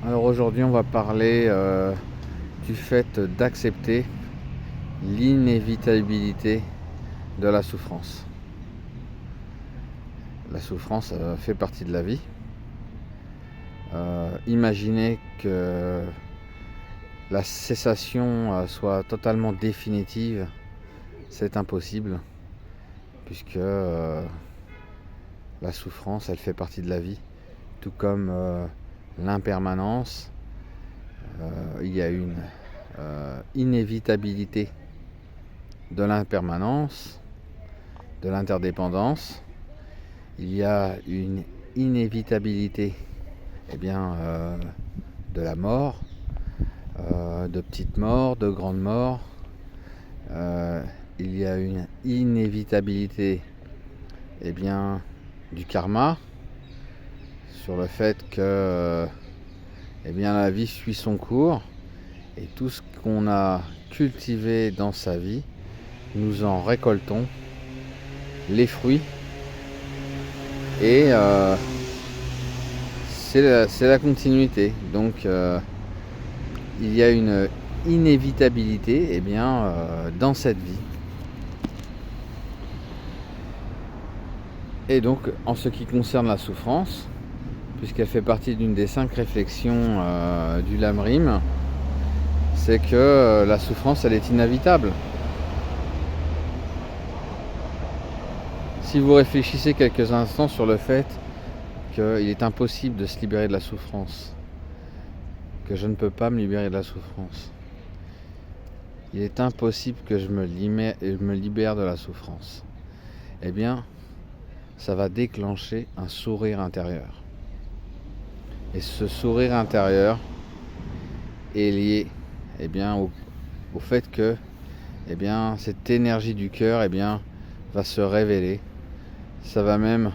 Alors aujourd'hui, on va parler du fait d'accepter l'inévitabilité de la souffrance. La souffrance fait partie de la vie. Imaginez que la cessation soit totalement définitive, c'est impossible, puisque la souffrance, elle fait partie de la vie, tout comme l'impermanence. Il y a une inévitabilité de l'impermanence, de l'interdépendance. Il y a une inévitabilité de la mort, de petites morts, de grandes morts. Il y a une inévitabilité du karma, sur le fait que la vie suit son cours et tout ce qu'on a cultivé dans sa vie, nous en récoltons les fruits et c'est la continuité. Donc il y a une inévitabilité dans cette vie. Et donc en ce qui concerne la souffrance, puisqu'elle fait partie d'une des 5 réflexions du Lamrim, c'est que la souffrance, elle est inévitable. Si vous réfléchissez quelques instants sur le fait qu'il est impossible de se libérer de la souffrance, que je ne peux pas me libérer de la souffrance, il est impossible que je me libère de la souffrance, ça va déclencher un sourire intérieur. Et ce sourire intérieur est lié au fait que cette énergie du cœur va se révéler. Ça va même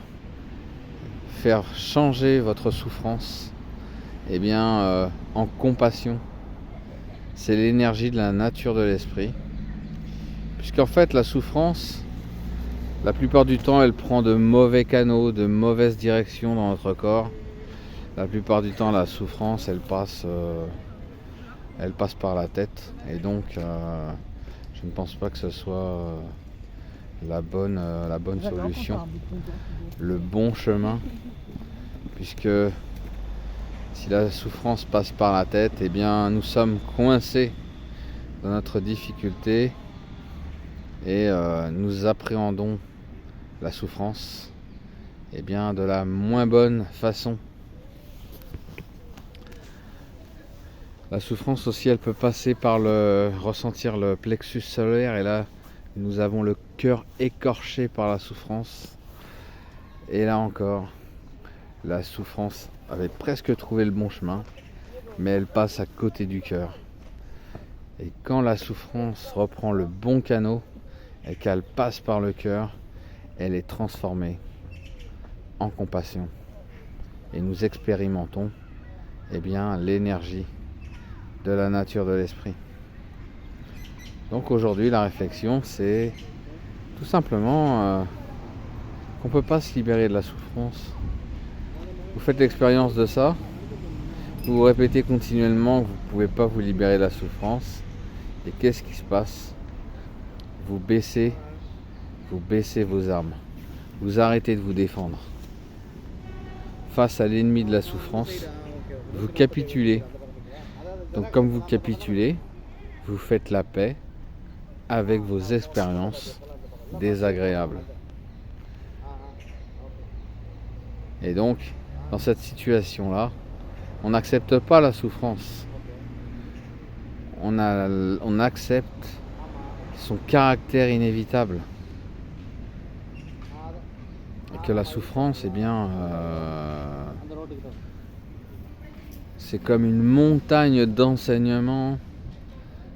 faire changer votre souffrance en compassion. C'est l'énergie de la nature de l'esprit. Puisqu'en fait la souffrance, la plupart du temps, elle prend de mauvais canaux, de mauvaises directions dans notre corps. La plupart du temps, la souffrance, elle passe par la tête. Et donc, je ne pense pas que ce soit la bonne solution, le bon chemin. Puisque si la souffrance passe par la tête, nous sommes coincés dans notre difficulté et nous appréhendons la souffrance de la moins bonne façon. La souffrance aussi, elle peut passer par ressentir le plexus solaire, et là nous avons le cœur écorché par la souffrance. Et là encore, la souffrance avait presque trouvé le bon chemin, mais elle passe à côté du cœur. Et quand la souffrance reprend le bon canot et qu'elle passe par le cœur, elle est transformée en compassion. Et nous expérimentons l'énergie de la nature de l'esprit. Donc aujourd'hui, la réflexion, c'est tout simplement qu'on ne peut pas se libérer de la souffrance. Vous faites l'expérience de ça, vous répétez continuellement que vous ne pouvez pas vous libérer de la souffrance, et qu'est-ce qui se passe? Vous baissez vos armes, vous arrêtez de vous défendre. Face à l'ennemi de la souffrance, vous capitulez. Donc comme vous capitulez, vous faites la paix avec vos expériences désagréables. Et donc, dans cette situation-là, on n'accepte pas la souffrance. On accepte son caractère inévitable. Et que la souffrance, c'est comme une montagne d'enseignements.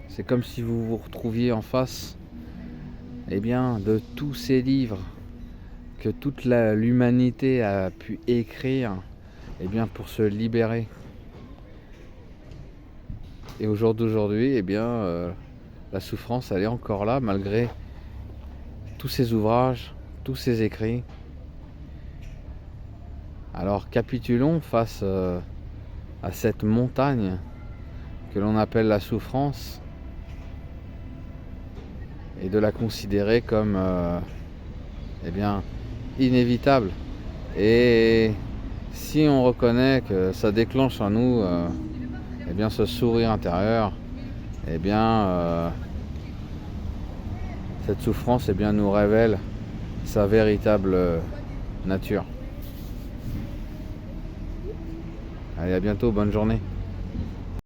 C'est comme si vous vous retrouviez en face de tous ces livres que toute l'humanité a pu écrire pour se libérer. Et au jour d'aujourd'hui, la souffrance, elle est encore là malgré tous ces ouvrages, tous ces écrits. Alors capitulons face à cette montagne que l'on appelle la souffrance et de la considérer comme eh bien, inévitable. Et si on reconnaît que ça déclenche en nous eh bien, ce sourire intérieur, eh bien, cette souffrance eh bien, nous révèle sa véritable nature. Allez, à bientôt, bonne journée.